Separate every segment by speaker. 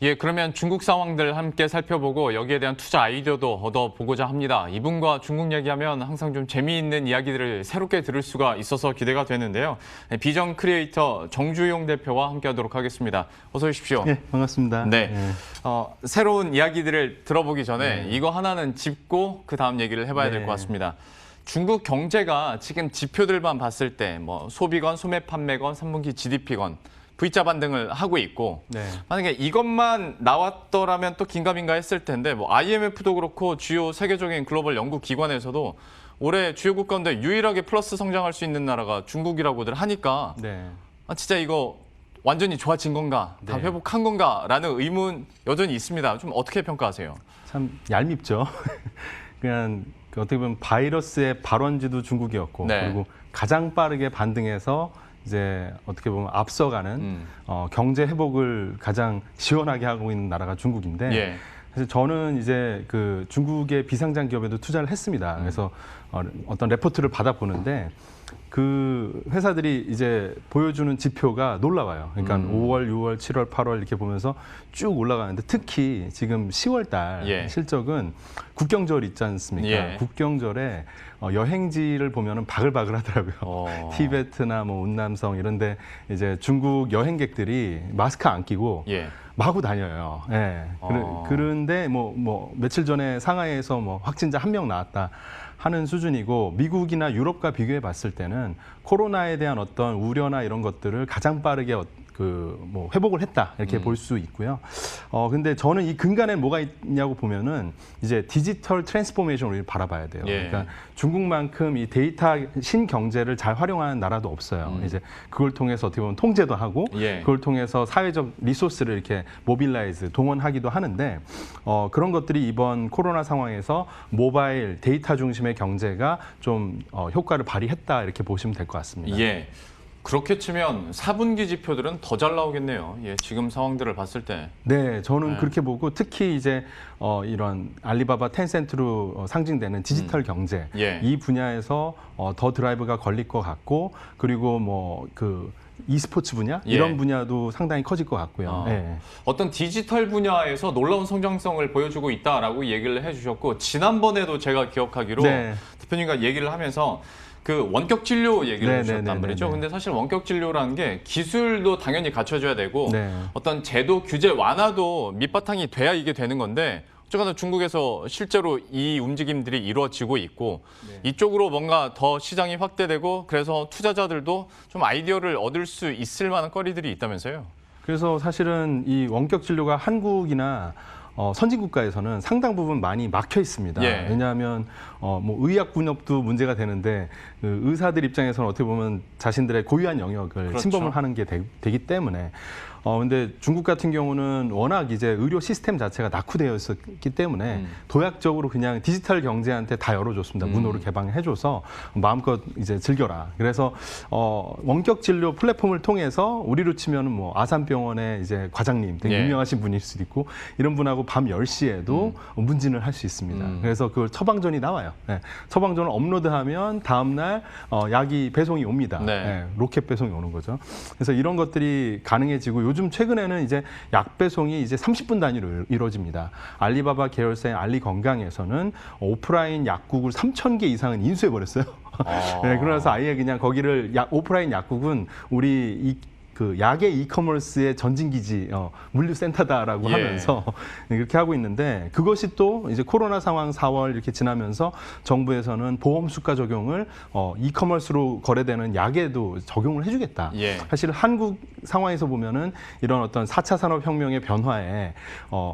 Speaker 1: 예, 그러면 중국 상황들 함께 살펴보고 여기에 대한 투자 아이디어도 얻어보고자 합니다. 이분과 중국 얘기하면 항상 좀 재미있는 이야기들을 새롭게 들을 수가 있어서 기대가 되는데요. 비전 크리에이터 정주용 대표와 함께하도록 하겠습니다. 어서 오십시오.
Speaker 2: 네, 반갑습니다.
Speaker 1: 네, 새로운 이야기들을 들어보기 전에 이거 하나는 짚고 그 다음 얘기를 해봐야 될 것 같습니다. 중국 경제가 지금 지표들만 봤을 때 뭐 소비건, 소매 판매건, 3분기 GDP건 V자 반등을 하고 있고 만약에 이것만 나왔더라면 또 긴가민가 했을 텐데 뭐 IMF도 그렇고 주요 세계적인 글로벌 연구 기관에서도 올해 주요국 가운데 유일하게 플러스 성장할 수 있는 나라가 중국이라고들 하니까 진짜 이거 완전히 좋아진 건가, 다 회복한 건가라는 의문 여전히 있습니다. 좀 어떻게 평가하세요?
Speaker 2: 참 얄밉죠. 그냥 어떻게 보면 바이러스의 발원지도 중국이었고 그리고 가장 빠르게 반등해서 이제 어떻게 보면 앞서가는 경제 회복을 가장 시원하게 하고 있는 나라가 중국인데 사실 저는 이제 그 중국의 비상장 기업에도 투자를 했습니다. 그래서 어떤 레포트를 받아보는데 그 회사들이 이제 보여주는 지표가 놀라워요. 그러니까 5월, 6월, 7월, 8월 이렇게 보면서 쭉 올라가는데 특히 지금 10월 달 실적은 국경절 있지 않습니까? 국경절에 여행지를 보면은 바글바글 하더라고요. 티베트나 뭐 운남성 이런데 이제 중국 여행객들이 마스크 안 끼고 마구 다녀요. 그런데 뭐 며칠 전에 상하이에서 뭐 확진자 1명 나왔다 하는 수준이고 미국이나 유럽과 비교해 봤을 때는 코로나에 대한 어떤 우려나 이런 것들을 가장 빠르게 뭐 회복을 했다 이렇게 볼 수 있고요. 근데 저는 이 근간에 뭐가 있냐고 보면은 이제 디지털 트랜스포메이션을 우리 바라봐야 돼요. 그러니까 중국만큼 이 데이터 신경제를 잘 활용하는 나라도 없어요. 이제 그걸 통해서 어떻게 보면 통제도 하고 그걸 통해서 사회적 리소스를 이렇게 모빌라이즈 동원하기도 하는데 그런 것들이 이번 코로나 상황에서 모바일 데이터 중심의 경제가 좀 효과를 발휘했다 이렇게 보시면 될 것 같습니다.
Speaker 1: 그렇게 치면 4분기 지표들은 더 잘 나오겠네요. 지금 상황들을 봤을 때.
Speaker 2: 네, 저는 그렇게 보고 특히 이제 이런 알리바바, 텐센트로 상징되는 디지털 경제 이 분야에서 더 드라이브가 걸릴 것 같고 그리고 뭐 그 e스포츠 분야 이런 분야도 상당히 커질 것 같고요.
Speaker 1: 어떤 디지털 분야에서 놀라운 성장성을 보여주고 있다라고 얘기를 해주셨고 지난번에도 제가 기억하기로 대표님과 얘기를 하면서 그 원격 진료 얘기를 해주셨단 말이죠. 근데 사실 원격 진료라는 게 기술도 당연히 갖춰줘야 되고 어떤 제도 규제 완화도 밑바탕이 돼야 이게 되는 건데 어쨌거나 중국에서 실제로 이 움직임들이 이루어지고 있고 이쪽으로 뭔가 더 시장이 확대되고 그래서 투자자들도 좀 아이디어를 얻을 수 있을 만한 거리들이 있다면서요.
Speaker 2: 그래서 사실은 이 원격 진료가 한국이나 선진 국가에서는 상당 부분 많이 막혀 있습니다. 왜냐하면 뭐 의약 분업도 문제가 되는데 그 의사들 입장에서는 어떻게 보면 자신들의 고유한 영역을 침범을 하는 게 되기 때문에 근데 중국 같은 경우는 워낙 이제 의료 시스템 자체가 낙후되어 있었기 때문에 도약적으로 그냥 디지털 경제한테 다 열어줬습니다. 문호를 개방해줘서 마음껏 이제 즐겨라. 그래서 원격 진료 플랫폼을 통해서 우리로 치면은 뭐 아산병원의 이제 과장님 되게 유명하신 분일 수도 있고 이런 분하고 밤 10시에도 문진을 할 수 있습니다. 그래서 그걸 처방전이 나와요. 처방전을 업로드하면 다음날 약이 배송이 옵니다. 로켓 배송이 오는 거죠. 그래서 이런 것들이 가능해지고 요즘 최근에는 이제 약 배송이 이제 30분 단위로 이루어집니다. 알리바바 계열사인 알리건강에서는 오프라인 약국을 3,000개 이상은 인수해 버렸어요. 그러면서 아예 그냥 거기를 오프라인 약국은 우리 그 약의 이커머스의 전진기지 물류센터다라고 하면서 이렇게 하고 있는데 그것이 또 이제 코로나 상황 4월 이렇게 지나면서 정부에서는 보험 수가 적용을 이커머스로 거래되는 약에도 적용을 해주겠다. 사실 한국 상황에서 보면은 이런 어떤 4차 산업혁명의 변화에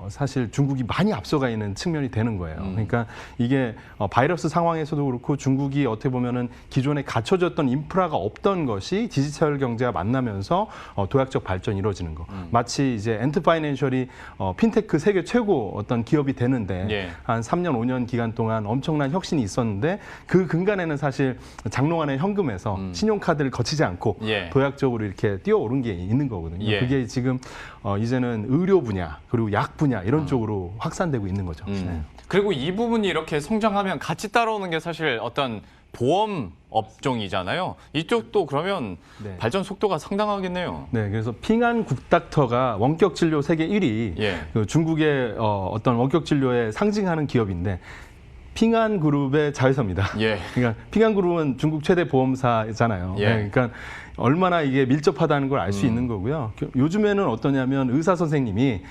Speaker 2: 사실 중국이 많이 앞서가 있는 측면이 되는 거예요. 그러니까 이게 바이러스 상황에서도 그렇고 중국이 어떻게 보면은 기존에 갖춰졌던 인프라가 없던 것이 디지털 경제와 만나면서 도약적 발전이 이루어지는 거. 마치 이제 엔트파이낸셜이 핀테크 세계 최고 어떤 기업이 되는데 한 3년, 5년 기간 동안 엄청난 혁신이 있었는데 그 근간에는 사실 장롱안의 현금에서 신용카드를 거치지 않고 도약적으로 이렇게 뛰어오른 게 있는 거거든요. 그게 지금 이제는 의료 분야 그리고 약 분야 이런 쪽으로 확산되고 있는 거죠.
Speaker 1: 그리고 이 부분이 이렇게 성장하면 같이 따라오는 게 사실 어떤 보험 업종이잖아요. 이쪽도 그러면
Speaker 2: 네.
Speaker 1: 발전 속도가 상당하겠네요.
Speaker 2: 네, 그래서 핑안 굿닥터가 원격 진료 세계 1위,
Speaker 1: 예.
Speaker 2: 그 중국의 어떤 원격 진료에 상징하는 기업인데 핑안 그룹의 자회사입니다.
Speaker 1: 예.
Speaker 2: 그러니까 핑안 그룹은 중국 최대 보험사잖아요.
Speaker 1: 예.
Speaker 2: 네, 그러니까 얼마나 이게 밀접하다는 걸 알 수 있는 거고요. 요즘에는 어떠냐면 의사 선생님이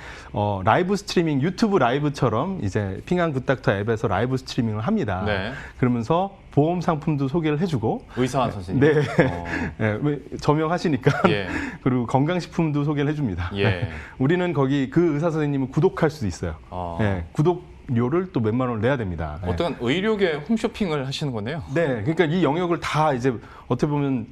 Speaker 2: 라이브 스트리밍, 유튜브 라이브처럼 이제 핑안 굿닥터 앱에서 라이브 스트리밍을 합니다.
Speaker 1: 네.
Speaker 2: 그러면서 보험 상품도 소개를 해주고
Speaker 1: 의사 선생님.
Speaker 2: 네. 네, 왜 저명하시니까.
Speaker 1: 예.
Speaker 2: 그리고 건강식품도 소개를 해줍니다.
Speaker 1: 예.
Speaker 2: 네. 우리는 거기 그 의사 선생님을 구독할 수도 있어요. 네, 구독료를 또 몇만 원을 내야 됩니다. 네.
Speaker 1: 어떤 의료계 홈쇼핑을 하시는 거네요.
Speaker 2: 네, 그러니까 이 영역을 다 이제 어떻게 보면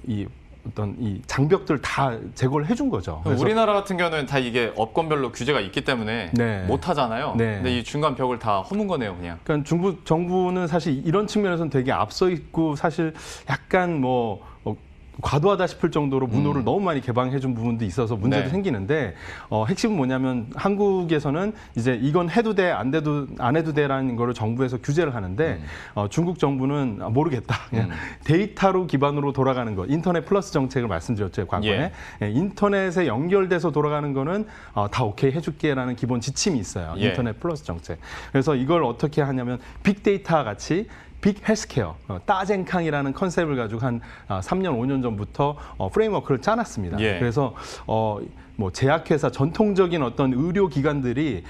Speaker 2: 이 어떤 이 장벽들 다 제거를 해준 거죠. 그래서
Speaker 1: 우리나라 같은 경우는 다 이게 업권별로 규제가 있기 때문에
Speaker 2: 네.
Speaker 1: 못 하잖아요.
Speaker 2: 네.
Speaker 1: 근데 이 중간 벽을 다 허문 거네요, 그냥.
Speaker 2: 그러니까 중국 정부는 사실 이런 측면에서는 되게 앞서 있고 사실 약간 과도하다 싶을 정도로 문호를 너무 많이 개방해준 부분도 있어서 문제도
Speaker 1: 네.
Speaker 2: 생기는데 핵심은 뭐냐면 한국에서는 이제 이건 해도 돼, 안 해도 돼라는 거를 정부에서 규제를 하는데 중국 정부는 모르겠다. 그냥 데이터로 기반으로 돌아가는 것. 인터넷 플러스 정책을 말씀드렸죠, 과거에. 예, 인터넷에 연결돼서 돌아가는 거는 다 오케이 해줄게라는 기본 지침이 있어요.
Speaker 1: 예.
Speaker 2: 인터넷 플러스 정책. 그래서 이걸 어떻게 하냐면 빅데이터와 같이 빅 헬스케어, 따젠캉이라는 컨셉을 가지고 한 3년, 5년 전부터 프레임워크를 짜놨습니다.
Speaker 1: 예.
Speaker 2: 그래서 제약회사, 전통적인 어떤 의료기관들이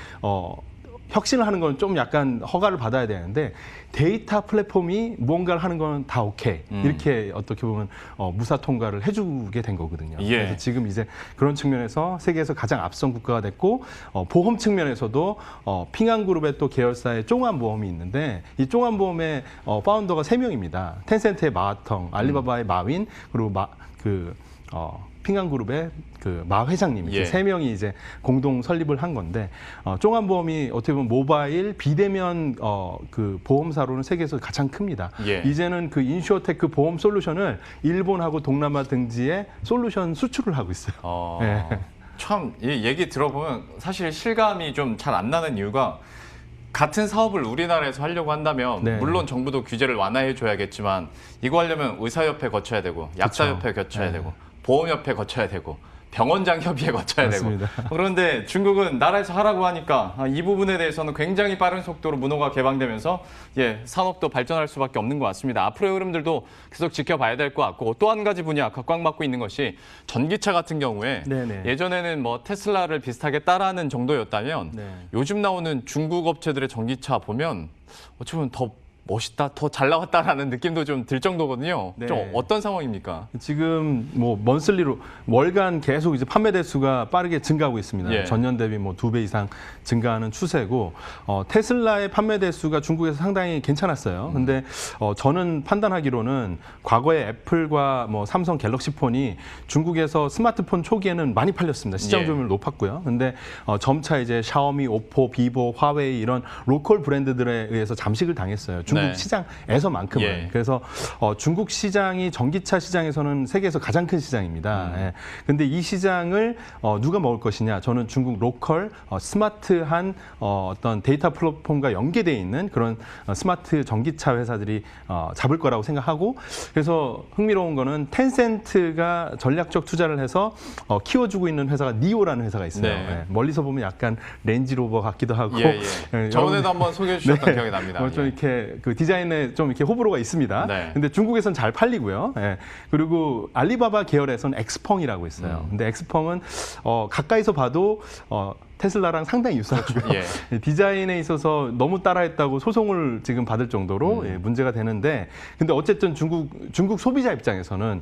Speaker 2: 혁신을 하는 건 좀 약간 허가를 받아야 되는데 데이터 플랫폼이 무언가를 하는 건 다 오케이. 이렇게 어떻게 보면 무사 통과를 해주게 된 거거든요.
Speaker 1: 예.
Speaker 2: 그래서 지금 이제 그런 측면에서 세계에서 가장 앞선 국가가 됐고 보험 측면에서도 핑안그룹의 또 계열사의 쫑안보험이 있는데 이 쫑안보험의 파운더가 3명입니다. 텐센트의 마하텅, 알리바바의 마윈, 그리고 핑안그룹의 그 마 회장님 이렇게
Speaker 1: 예.
Speaker 2: 3명이 이제 공동 설립을 한 건데 쫑안보험이 어떻게 보면 모바일 비대면 그 보험사로는 세계에서 가장 큽니다.
Speaker 1: 예.
Speaker 2: 이제는 그 인슈어테크 보험 솔루션을 일본하고 동남아 등지에 솔루션 수출을 하고 있어요. 네.
Speaker 1: 참, 이 얘기 들어보면 사실 실감이 좀 잘 안 나는 이유가 같은 사업을 우리나라에서 하려고 한다면
Speaker 2: 네.
Speaker 1: 물론 정부도 규제를 완화해 줘야겠지만 이거 하려면 의사협회 거쳐야 되고 약사협회 거쳐야
Speaker 2: 네.
Speaker 1: 되고 보험협회 거쳐야 되고 병원장 협의회 거쳐야
Speaker 2: 맞습니다.
Speaker 1: 되고 그런데 중국은 나라에서 하라고 하니까 이 부분에 대해서는 굉장히 빠른 속도로 문호가 개방되면서 산업도 발전할 수밖에 없는 것 같습니다. 앞으로의 흐름들도 계속 지켜봐야 될 것 같고 또 한 가지 분야 각광 받고 있는 것이 전기차 같은 경우에
Speaker 2: 네네.
Speaker 1: 예전에는 테슬라를 비슷하게 따라하는 정도였다면
Speaker 2: 네.
Speaker 1: 요즘 나오는 중국 업체들의 전기차 보면 어쩌면 더 멋있다, 더 잘 나왔다라는 느낌도 좀 들 정도거든요.
Speaker 2: 네.
Speaker 1: 좀 어떤 상황입니까?
Speaker 2: 지금 먼슬리로 월간 계속 이제 판매 대수가 빠르게 증가하고 있습니다.
Speaker 1: 예.
Speaker 2: 전년 대비 2배 이상 증가하는 추세고 테슬라의 판매 대수가 중국에서 상당히 괜찮았어요. 근데 저는 판단하기로는 과거에 애플과 삼성 갤럭시 폰이 중국에서 스마트폰 초기에는 많이 팔렸습니다. 시장
Speaker 1: 예.
Speaker 2: 점유율 높았고요. 근데 점차 이제 샤오미, 오포, 비보, 화웨이 이런 로컬 브랜드들에 의해서 잠식을 당했어요. 중국
Speaker 1: 네.
Speaker 2: 시장에서만큼은.
Speaker 1: 예.
Speaker 2: 그래서 중국 시장이 전기차 시장에서는 세계에서 가장 큰 시장입니다. 예. 근데 이 시장을 누가 먹을 것이냐? 저는 중국 로컬 스마트한 어떤 데이터 플랫폼과 연계되어 있는 그런 스마트 전기차 회사들이 잡을 거라고 생각하고 그래서 흥미로운 거는 텐센트가 전략적 투자를 해서 키워주고 있는 회사가 니오라는 회사가 있어요.
Speaker 1: 네.
Speaker 2: 예. 멀리서 보면 약간 렌지로버 같기도 하고
Speaker 1: 저번에도 한번 소개해 주셨던 기억이 납니다.
Speaker 2: 좀 이렇게 그 디자인에 좀 이렇게 호불호가 있습니다.
Speaker 1: 네.
Speaker 2: 근데 중국에선 잘 팔리고요. 예. 그리고 알리바바 계열에서는 엑스펑이라고 있어요. 근데 엑스펑은 가까이서 봐도 테슬라랑 상당히 유사하고요.
Speaker 1: 예.
Speaker 2: 디자인에 있어서 너무 따라했다고 소송을 지금 받을 정도로 문제가 되는데, 근데 어쨌든 중국 소비자 입장에서는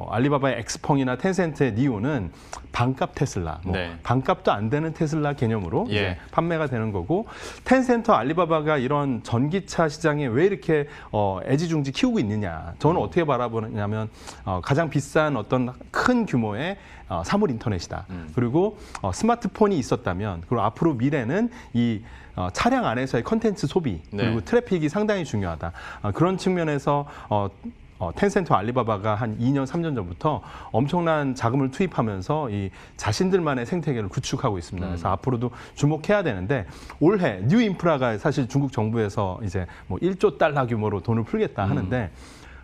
Speaker 2: 알리바바의 엑스펑이나 텐센트의 니오는 반값 테슬라,
Speaker 1: 네.
Speaker 2: 반값도 안 되는 테슬라 개념으로
Speaker 1: 예.
Speaker 2: 이제 판매가 되는 거고, 텐센트, 알리바바가 이런 전기차 시장에 왜 이렇게 애지중지 키우고 있느냐? 저는 어떻게 바라보냐면 가장 비싼 어떤 큰 규모의 사물 인터넷이다. 그리고 스마트폰이 있었다면, 그리고 앞으로 미래는 이 차량 안에서의 컨텐츠 소비,
Speaker 1: 네.
Speaker 2: 그리고 트래픽이 상당히 중요하다. 그런 측면에서 텐센트와 알리바바가 한 2년, 3년 전부터 엄청난 자금을 투입하면서 이 자신들만의 생태계를 구축하고 있습니다. 그래서 앞으로도 주목해야 되는데 올해 뉴 인프라가 사실 중국 정부에서 이제 뭐 1조 달러 규모로 돈을 풀겠다 하는데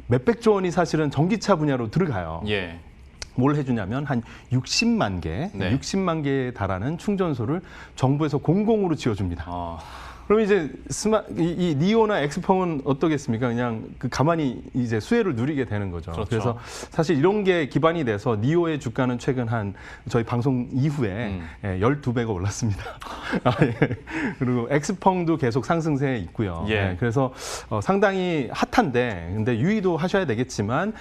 Speaker 2: 몇백조 원이 사실은 전기차 분야로 들어가요.
Speaker 1: 예.
Speaker 2: 뭘 해주냐면 한 60만 개,
Speaker 1: 네.
Speaker 2: 60만 개에 달하는 충전소를 정부에서 공공으로 지어줍니다. 그럼 이제 이 니오나 엑스펑은 어떠겠습니까? 그냥 가만히 이제 수혜를 누리게 되는 거죠.
Speaker 1: 그렇죠.
Speaker 2: 그래서 사실 이런 게 기반이 돼서 니오의 주가는 최근 한 저희 방송 이후에 12배가 올랐습니다. 그리고 엑스펑도 계속 상승세에 있고요.
Speaker 1: 예.
Speaker 2: 그래서 상당히 핫한데 근데 유의도 하셔야 되겠지만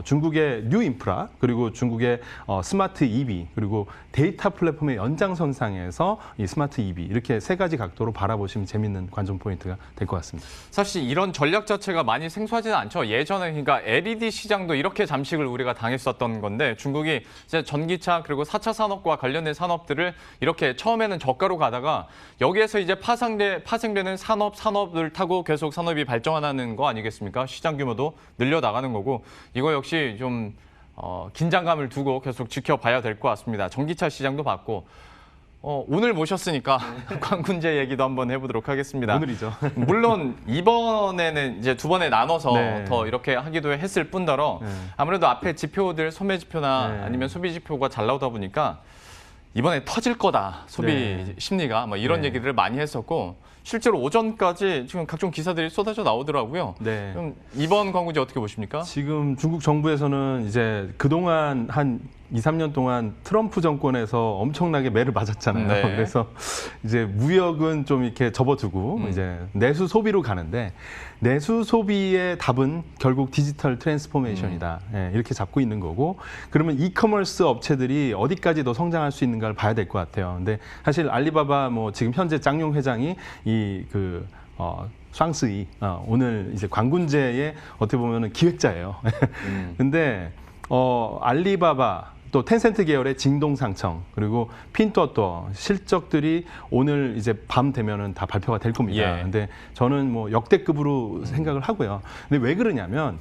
Speaker 2: 중국의 뉴 인프라 그리고 중국의 스마트 EV 그리고 데이터 플랫폼의 연장선상에서 이 스마트 EV 이렇게 세 가지 각도로 바라보시면 재밌는 관전 포인트가 될 것 같습니다.
Speaker 1: 사실 이런 전략 자체가 많이 생소하지는 않죠. 예전에 그러니까 LED 시장도 이렇게 잠식을 우리가 당했었던 건데 중국이 이제 전기차 그리고 4차 산업과 관련된 산업들을 이렇게 처음에는 저가로 가다가 여기에서 이제 파생되는 산업을 타고 계속 산업이 발전하는 거 아니겠습니까? 시장 규모도 늘려나가는 거고 이거 역시 좀 긴장감을 두고 계속 지켜봐야 될 것 같습니다. 전기차 시장도 봤고 오늘 모셨으니까 관군제 얘기도 한번 해보도록 하겠습니다.
Speaker 2: 오늘이죠.
Speaker 1: 물론 이번에는 이제 두 번에 나눠서
Speaker 2: 네.
Speaker 1: 더 이렇게 하기도 했을 뿐더러 아무래도 앞에 지표들 소매 지표나 아니면 소비 지표가 잘 나오다 보니까 이번에 터질 거다 소비 심리가 뭐 이런 얘기들을 많이 했었고 실제로 오전까지 지금 각종 기사들이 쏟아져 나오더라고요.
Speaker 2: 네.
Speaker 1: 그럼 이번 광고제 어떻게 보십니까?
Speaker 2: 지금 중국 정부에서는 이제 그동안 한 2, 3년 동안 트럼프 정권에서 엄청나게 매를 맞았잖아요.
Speaker 1: 네.
Speaker 2: 그래서 이제 무역은 좀 이렇게 접어두고 이제 내수 소비로 가는데 내수 소비의 답은 결국 디지털 트랜스포메이션이다. 이렇게 잡고 있는 거고 그러면 이커머스 업체들이 어디까지 더 성장할 수 있는가를 봐야 될 것 같아요. 근데 사실 알리바바 뭐 지금 현재 짱용 회장이 샹스이 오늘 이제 관군제의 어떻게 보면은 기획자예요. 근데 알리바바 또 텐센트 계열의 징동상청 그리고 핀또또 실적들이 오늘 이제 밤 되면은 다 발표가 될 겁니다.
Speaker 1: 예.
Speaker 2: 근데 저는 뭐 역대급으로 생각을 하고요. 근데 왜 그러냐면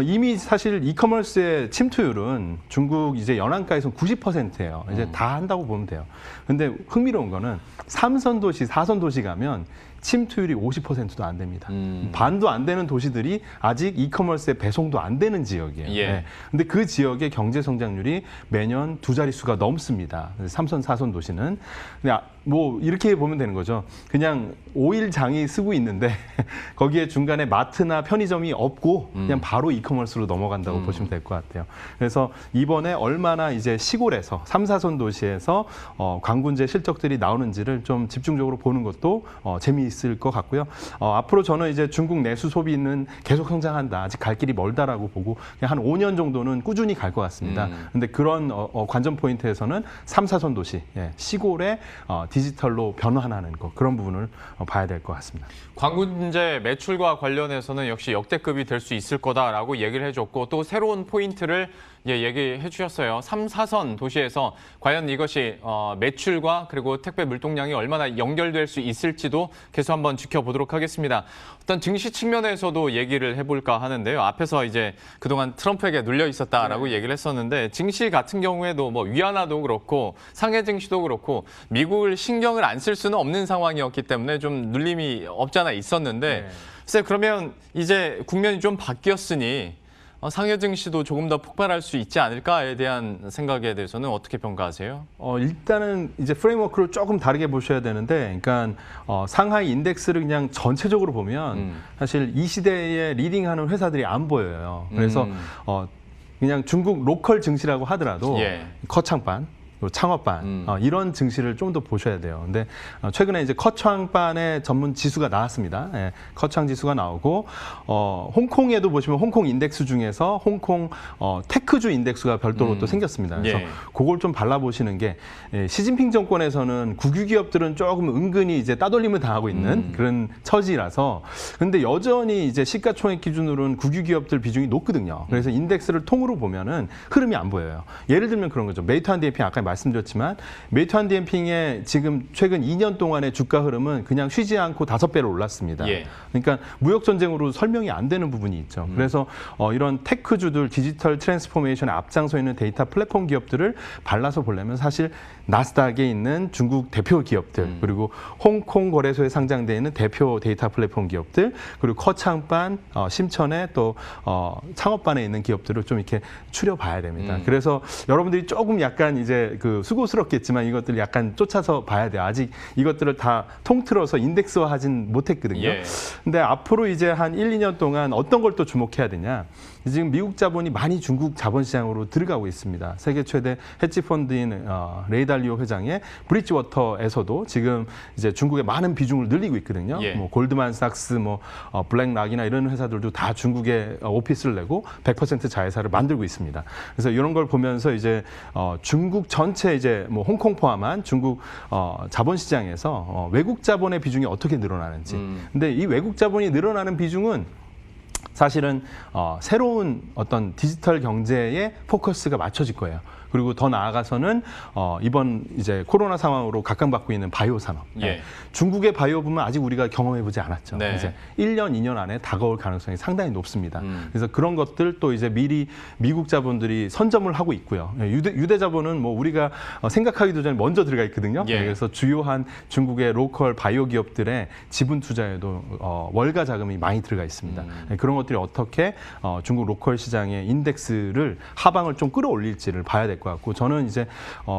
Speaker 2: 이미 사실 이커머스의 침투율은 중국 이제 연안가에서 90%예요. 이제 다 한다고 보면 돼요. 근데 흥미로운 거는 3선 도시, 4선 도시 가면 침투율이 50%도 안 됩니다. 반도 안 되는 도시들이 아직 이커머스의 배송도 안 되는 지역이에요.
Speaker 1: 예.
Speaker 2: 근데 그 지역의 경제 성장률이 매년 두 자릿수가 넘습니다. 3선, 4선 도시는. 근데 뭐 이렇게 보면 되는 거죠. 그냥 오일장이 쓰고 있는데 거기에 중간에 마트나 편의점이 없고 그냥 바로 이커머스로 넘어간다고 보시면 될 것 같아요. 그래서 이번에 얼마나 이제 시골에서 3, 4선 도시에서 관군제 실적들이 나오는지를 좀 집중적으로 보는 것도 재미있을 것 같고요. 앞으로 저는 이제 중국 내수 소비는 계속 성장한다. 아직 갈 길이 멀다라고 보고 그냥 한 5년 정도는 꾸준히 갈 것 같습니다. 근데 그런 관전 포인트에서는 3, 4선 도시, 시골에 디지털로 변환하는 것 그런 부분을 봐야 될 것 같습니다.
Speaker 1: 관군제 매출과 관련해서는 역시 역대급이 될 수 있을 거다라고 얘기를 해줬고 또 새로운 포인트를 얘기해 주셨어요. 3, 4선 도시에서 과연 이것이 매출과 그리고 택배 물동량이 얼마나 연결될 수 있을지도 계속 한번 지켜보도록 하겠습니다. 어떤 증시 측면에서도 얘기를 해볼까 하는데요. 앞에서 이제 그동안 트럼프에게 눌려 있었다라고 얘기를 했었는데 증시 같은 경우에도 뭐 위안화도 그렇고 상해 증시도 그렇고 미국을 신경을 안 쓸 수는 없는 상황이었기 때문에 좀 눌림이 없지 않아 있었는데 글쎄 그러면 이제 국면이 좀 바뀌었으니 상해 증시도 조금 더 폭발할 수 있지 않을까에 대한 생각에 대해서는 어떻게 평가하세요?
Speaker 2: 일단은 이제 프레임워크를 조금 다르게 보셔야 되는데, 그러니까 상하이 인덱스를 그냥 전체적으로 보면 사실 이 시대에 리딩하는 회사들이 안 보여요. 그래서 그냥 중국 로컬 증시라고 하더라도 커창반, 창업반 이런 증시를 좀 더 보셔야 돼요. 근데 최근에 이제 커창반의 전문 지수가 나왔습니다. 커창 지수가 나오고 홍콩에도 보시면 홍콩 인덱스 중에서 홍콩 테크주 인덱스가 별도로 또 생겼습니다. 그래서 그걸 좀 발라보시는 게 시진핑 정권에서는 국유 기업들은 조금 은근히 이제 따돌림을 당하고 있는 그런 처지라서 근데 여전히 이제 시가총액 기준으로는 국유 기업들 비중이 높거든요. 그래서 인덱스를 통으로 보면은 흐름이 안 보여요. 예를 들면 그런 거죠. 메이트한디에피 아까 말씀드렸지만 메이투안디엔핑의 지금 최근 2년 동안의 주가 흐름은 그냥 쉬지 않고 5배로 올랐습니다.
Speaker 1: 예.
Speaker 2: 그러니까 무역 전쟁으로 설명이 안 되는 부분이 있죠. 그래서 이런 테크주들 디지털 트랜스포메이션에 앞장서 있는 데이터 플랫폼 기업들을 발라서 보려면 사실 나스닥에 있는 중국 대표 기업들 그리고 홍콩 거래소에 상장되어 있는 대표 데이터 플랫폼 기업들 그리고 커창반, 심천에 또 창업반에 있는 기업들을 좀 이렇게 추려봐야 됩니다. 그래서 여러분들이 조금 약간 이제 그 수고스럽겠지만 이것들 약간 쫓아서 봐야 돼요. 아직 이것들을 다 통틀어서 인덱스화하진 못했거든요.
Speaker 1: 예.
Speaker 2: 근데 앞으로 이제 한 1, 2년 동안 어떤 걸 또 주목해야 되냐? 지금 미국 자본이 많이 중국 자본시장으로 들어가고 있습니다. 세계 최대 헤지 펀드인 레이 달리오 회장의 브리지워터에서도 지금 이제 중국에 많은 비중을 늘리고 있거든요.
Speaker 1: 예.
Speaker 2: 뭐 골드만삭스, 뭐 블랙락이나 이런 회사들도 다 중국에 오피스를 내고 100% 자회사를 만들고 있습니다. 그래서 이런 걸 보면서 이제 중국 전체 이제 뭐 홍콩 포함한 중국 자본시장에서 외국 자본의 비중이 어떻게 늘어나는지. 근데 이 외국 자본이 늘어나는 비중은 사실은 새로운 어떤 디지털 경제에 포커스가 맞춰질 거예요. 그리고 더 나아가서는 이번 이제 코로나 상황으로 각광받고 있는 바이오 산업.
Speaker 1: 예.
Speaker 2: 중국의 바이오 부문 아직 우리가 경험해보지 않았죠.
Speaker 1: 네.
Speaker 2: 이제 1년, 2년 안에 다가올 가능성이 상당히 높습니다. 그래서 그런 것들 또 이제 미리 미국 자본들이 선점을 하고 있고요. 유대 자본은 뭐 우리가 생각하기도 전에 먼저 들어가 있거든요.
Speaker 1: 예.
Speaker 2: 그래서 주요한 중국의 로컬 바이오 기업들의 지분 투자에도 월가 자금이 많이 들어가 있습니다. 그런 것들이 어떻게 중국 로컬 시장의 인덱스를 하방을 좀 끌어올릴지를 봐야 될 것 같고 저는 이제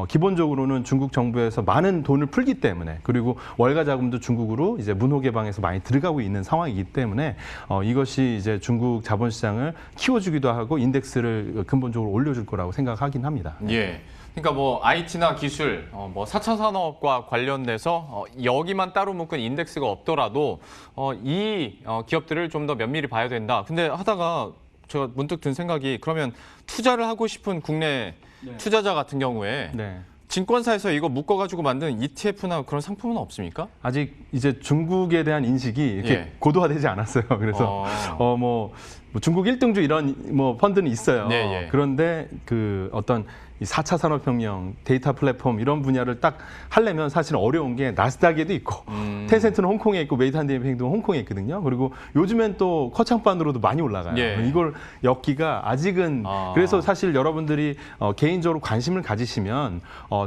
Speaker 2: 기본적으로는 중국 정부에서 많은 돈을 풀기 때문에 그리고 월가 자금도 중국으로 이제 문호 개방에서 많이 들어가고 있는 상황이기 때문에 이것이 이제 중국 자본시장을 키워주기도 하고 인덱스를 근본적으로 올려줄 거라고 생각하긴 합니다.
Speaker 1: 예. 그러니까 뭐 IT나 기술, 뭐 4차 산업과 관련돼서 여기만 따로 묶은 인덱스가 없더라도 이 기업들을 좀 더 면밀히 봐야 된다. 근데 하다가 제가 문득 든 생각이 그러면 투자를 하고 싶은 국내 투자자 같은 경우에
Speaker 2: 네.
Speaker 1: 증권사에서 이거 묶어가지고 만든 ETF나 그런 상품은 없습니까?
Speaker 2: 아직 이제 중국에 대한 인식이 이렇게
Speaker 1: 예.
Speaker 2: 고도화되지 않았어요. 그래서 뭐 중국 1등주 이런 뭐 펀드는 있어요.
Speaker 1: 네, 예.
Speaker 2: 그런데 그 어떤 이 4차 산업혁명, 데이터 플랫폼 이런 분야를 딱 하려면 사실 어려운 게 나스닥에도 있고 텐센트는 홍콩에 있고 메이트안디엔핑도 홍콩에 있거든요. 그리고 요즘엔 또 커창반으로도 많이 올라가요.
Speaker 1: 예.
Speaker 2: 이걸 엮기가 아직은 그래서 사실 여러분들이 개인적으로 관심을 가지시면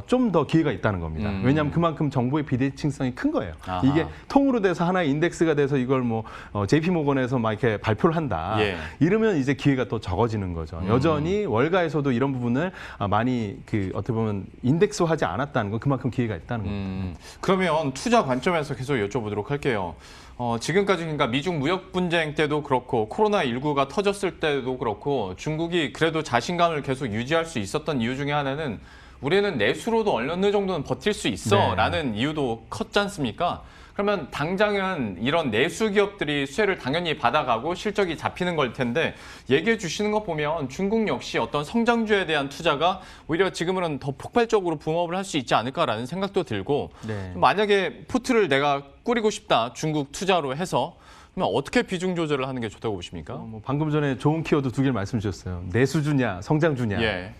Speaker 2: 좀 더 기회가 있다는 겁니다. 왜냐하면 그만큼 정보의 비대칭성이 큰 거예요.
Speaker 1: 아하.
Speaker 2: 이게 통으로 돼서 하나의 인덱스가 돼서 이걸 뭐 JP모건에서 막 이렇게 발표를 한다.
Speaker 1: 예.
Speaker 2: 이러면 이제 기회가 또 적어지는 거죠. 여전히 월가에서도 이런 부분을 많이 그 어떻게 보면 인덱스화하지 않았다는 건 그만큼 기회가 있다는 겁니다.
Speaker 1: 그러면 투자 관점에서 계속 여쭤보도록 할게요. 지금까지 그러니까 미중 무역 분쟁 때도 그렇고 코로나19가 터졌을 때도 그렇고 중국이 그래도 자신감을 계속 유지할 수 있었던 이유 중에 하나는 우리는 내수로도 어느 정도는 버틸 수 있어라는 이유도 컸지 않습니까? 그러면 당장은 이런 내수 기업들이 수혜를 당연히 받아가고 실적이 잡히는 걸 텐데 얘기해 주시는 거 보면 중국 역시 어떤 성장주에 대한 투자가 오히려 지금은 더 폭발적으로 붐업을 할 수 있지 않을까라는 생각도 들고
Speaker 2: 네.
Speaker 1: 만약에 포트를 내가 꾸리고 싶다 중국 투자로 해서 그러면 어떻게 비중 조절을 하는 게 좋다고 보십니까?
Speaker 2: 뭐 방금 전에 좋은 키워드 2개를 말씀 주셨어요. 내수주냐, 성장주냐.
Speaker 1: 예.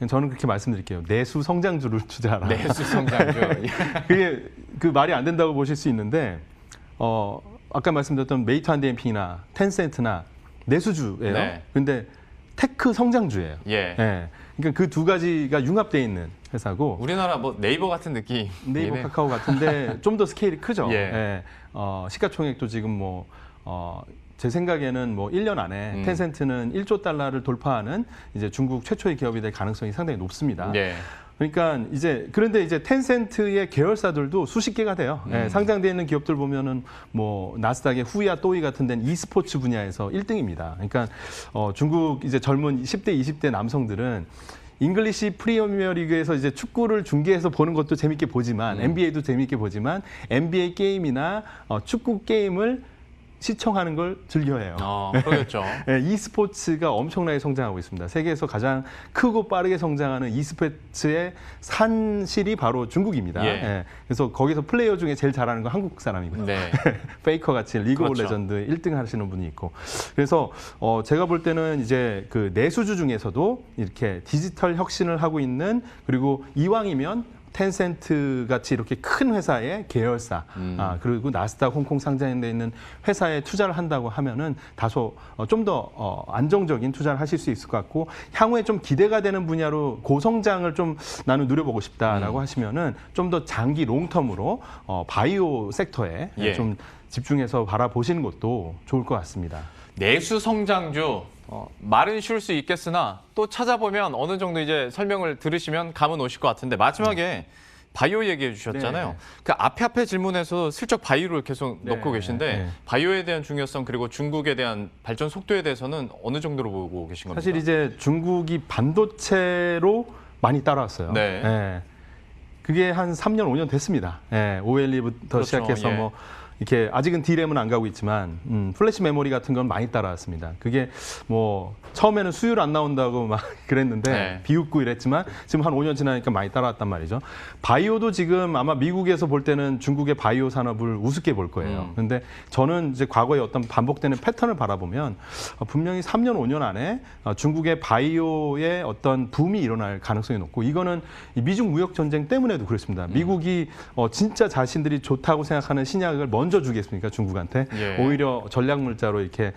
Speaker 2: 저는 그렇게 말씀드릴게요. 내수 성장주를 투자하라.
Speaker 1: 내수 성장주.
Speaker 2: 그게 그 말이 안 된다고 보실 수 있는데 아까 말씀드렸던 메이트안디엔핑이나 텐센트나 내수주예요.
Speaker 1: 네.
Speaker 2: 근데 테크 성장주예요.
Speaker 1: 예.
Speaker 2: 예. 그러니까 그 두 가지가 융합되어 있는 회사고
Speaker 1: 우리나라 뭐 네이버 같은 느낌.
Speaker 2: 네이버, 카카오 같은데 좀 더 스케일이 크죠.
Speaker 1: 예.
Speaker 2: 예. 시가총액도 지금 뭐 제 생각에는 뭐 1년 안에 텐센트는 1조 달러를 돌파하는 이제 중국 최초의 기업이 될 가능성이 상당히 높습니다.
Speaker 1: 예.
Speaker 2: 그러니까 그런데 이제 텐센트의 계열사들도 수십 개가 돼요. 예, 상장되어 있는 기업들 보면은 뭐 나스닥의 후야, 또이 같은 데는 e스포츠 분야에서 1등입니다. 그러니까 중국 이제 젊은 10대, 20대 남성들은 잉글리시 프리미어 리그에서 이제 축구를 중계해서 보는 것도 재밌게 보지만 NBA도 재밌게 보지만 NBA 게임이나 축구 게임을 시청하는 걸 즐겨해요.
Speaker 1: 그러겠죠.
Speaker 2: 네, e스포츠가 엄청나게 성장하고 있습니다. 세계에서 가장 크고 빠르게 성장하는 e스포츠의 산실이 바로 중국입니다.
Speaker 1: 예.
Speaker 2: 네, 그래서 거기서 플레이어 중에 제일 잘하는 건 한국 사람이고요.
Speaker 1: 네.
Speaker 2: 페이커 같이 리그 오브
Speaker 1: 그렇죠.
Speaker 2: 레전드 1등 하시는 분이 있고. 그래서 제가 볼 때는 이제 그 내수주 중에서도 이렇게 디지털 혁신을 하고 있는, 그리고 이왕이면 텐센트 같이 이렇게 큰 회사의 계열사, 그리고 나스닥 홍콩 상장돼 있는 회사에 투자를 한다고 하면은 다소 좀 더 안정적인 투자를 하실 수 있을 것 같고, 향후에 좀 기대가 되는 분야로 고성장을 좀 나는 누려보고 싶다라고 하시면은 좀 더 장기 롱텀으로 바이오 섹터에
Speaker 1: 예.
Speaker 2: 좀 집중해서 바라보시는 것도 좋을 것 같습니다.
Speaker 1: 내수 성장주 말은 쉬울 수 있겠으나 또 찾아보면 어느 정도 이제 설명을 들으시면 감은 오실 것 같은데, 마지막에 바이오 얘기해 주셨잖아요.
Speaker 2: 네.
Speaker 1: 그 앞에 질문에서 슬쩍 바이오를 계속
Speaker 2: 네.
Speaker 1: 넣고 계신데
Speaker 2: 네.
Speaker 1: 바이오에 대한 중요성, 그리고 중국에 대한 발전 속도에 대해서는 어느 정도로 보고 계신 겁니까?
Speaker 2: 사실 이제 중국이 반도체로 많이 따라왔어요.
Speaker 1: 네.
Speaker 2: 예. 그게 한 3년, 5년 됐습니다. 예, OLE부터
Speaker 1: 그렇죠.
Speaker 2: 시작해서
Speaker 1: 예.
Speaker 2: 뭐 이렇게 아직은 D램은 안 가고 있지만 플래시 메모리 같은 건 많이 따라왔습니다. 그게 뭐 처음에는 수율 안 나온다고 막 그랬는데
Speaker 1: 네.
Speaker 2: 비웃고 이랬지만 지금 한 5년 지나니까 많이 따라왔단 말이죠. 바이오도 지금 아마 미국에서 볼 때는 중국의 바이오 산업을 우습게 볼 거예요. 그런데 저는 이제 과거에 어떤 반복되는 패턴을 바라보면 분명히 3년, 5년 안에 중국의 바이오의 어떤 붐이 일어날 가능성이 높고, 이거는 이 미중 무역 전쟁 때문에도 그렇습니다. 미국이 진짜 자신들이 좋다고 생각하는 신약을 먼저 주겠습니까, 중국한테?
Speaker 1: 예.
Speaker 2: 오히려 전략 물자로 이렇게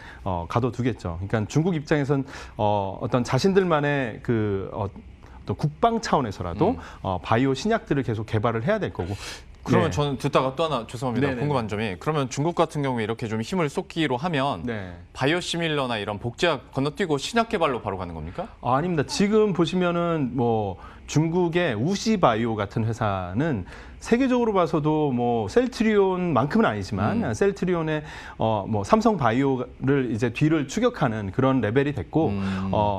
Speaker 2: 가둬두겠죠. 그러니까 중국 입장에선 어떤 자신들만의 그 어떤 국방 차원에서라도 바이오 신약들을 계속 개발을 해야 될 거고.
Speaker 1: 그러면
Speaker 2: 네.
Speaker 1: 저는 듣다가 또 하나 죄송합니다.
Speaker 2: 네네네.
Speaker 1: 궁금한 점이, 그러면 중국 같은 경우에 이렇게 좀 힘을 쏟기로 하면
Speaker 2: 네.
Speaker 1: 바이오시밀러나 이런 복제약 건너뛰고 신약 개발로 바로 가는 겁니까?
Speaker 2: 아닙니다. 지금 보시면은 뭐 중국의 우시바이오 같은 회사는 세계적으로 봐서도 뭐 셀트리온만큼은 아니지만 셀트리온의 뭐 삼성바이오를 이제 뒤를 추격하는 그런 레벨이 됐고,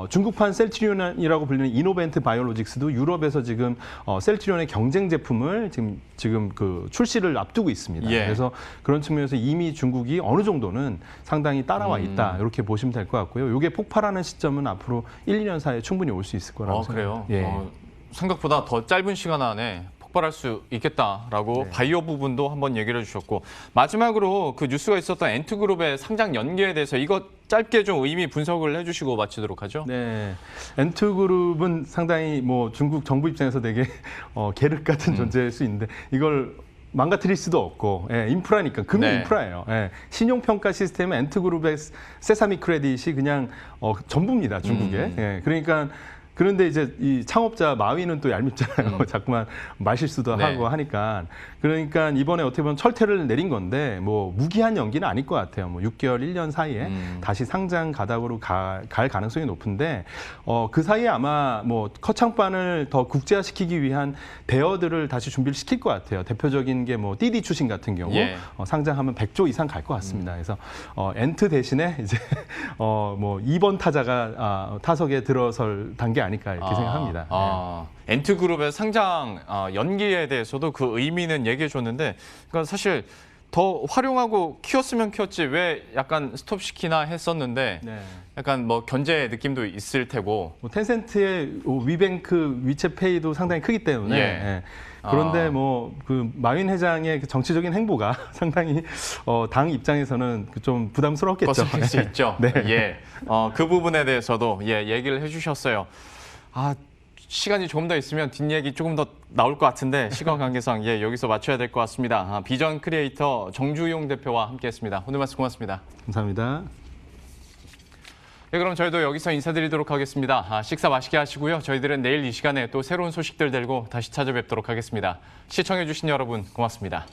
Speaker 2: 중국판 셀트리온이라고 불리는 이노벤트 바이오로직스도 유럽에서 지금 셀트리온의 경쟁 제품을 지금 그 출시를 앞두고 있습니다.
Speaker 1: 예.
Speaker 2: 그래서 그런 측면에서 이미 중국이 어느 정도는 상당히 따라와 있다, 이렇게 보시면 될 것 같고요. 이게 폭발하는 시점은 앞으로 1, 2년 사이에 충분히 올 수 있을 거라고
Speaker 1: 그래요?
Speaker 2: 생각합니다. 예.
Speaker 1: 생각보다 더 짧은 시간 안에 폭발할 수 있겠다라고
Speaker 2: 네.
Speaker 1: 바이오 부분도 한번 얘기를 해주셨고, 마지막으로 그 뉴스가 있었던 엔트그룹의 상장 연기에 대해서 이거 짧게 좀 의미 분석을 해주시고 마치도록 하죠.
Speaker 2: 네, 엔투그룹은 상당히 뭐 중국 정부 입장에서 되게 계륵 같은 존재일 수 있는데, 이걸 망가뜨릴 수도 없고, 인프라니까, 금융
Speaker 1: 네.
Speaker 2: 인프라예요. 신용평가 시스템은 엔트그룹의 세사미 크레딧이 그냥 전부입니다, 중국에. 그러니까 그런데 이제 이 창업자 마위는 또 얄밉잖아요. 자꾸만 말실수도
Speaker 1: 네.
Speaker 2: 하고 하니까. 그러니까 이번에 어떻게 보면 철퇴를 내린 건데 뭐 무기한 연기는 아닐 것 같아요. 뭐 6개월, 1년 사이에 다시 상장 가닥으로 갈 가능성이 높은데, 그 사이에 아마 뭐 커창반을 더 국제화시키기 위한 대여들을 다시 준비를 시킬 것 같아요. 대표적인 게 뭐 띠디 추신 같은 경우
Speaker 1: 예.
Speaker 2: 상장하면 100조 이상 갈 것 같습니다. 그래서 엔트 대신에 이제 뭐 2번 타자가 타석에 들어설 단계 아닐까 이렇게 생각합니다.
Speaker 1: 엔트그룹의 상장 연기에 대해서도 그 의미는 얘기해 줬는데, 그러니까 사실 더 활용하고 키웠으면 키웠지 왜 약간 스톱시키나 했었는데,
Speaker 2: 네.
Speaker 1: 약간 뭐 견제 느낌도 있을 테고.
Speaker 2: 뭐 텐센트의 위뱅크 위챗페이도 상당히 크기 때문에.
Speaker 1: 예.
Speaker 2: 그런데 뭐 그 마윈 회장의 그 정치적인 행보가 상당히 당 입장에서는 좀 부담스럽겠죠.
Speaker 1: 거슬릴 수 있죠.
Speaker 2: 네.
Speaker 1: 예. 그 부분에 대해서도 얘기를 해주셨어요. 시간이 조금 더 있으면 뒷얘기 조금 더 나올 것 같은데 시간 관계상 여기서 맞춰야 될 것 같습니다. 비전 크리에이터 정주용 대표와 함께했습니다. 오늘 말씀 고맙습니다.
Speaker 2: 감사합니다.
Speaker 1: 네, 그럼 저희도 여기서 인사드리도록 하겠습니다. 식사 맛있게 하시고요. 저희들은 내일 이 시간에 또 새로운 소식들 들고 다시 찾아뵙도록 하겠습니다. 시청해주신 여러분 고맙습니다.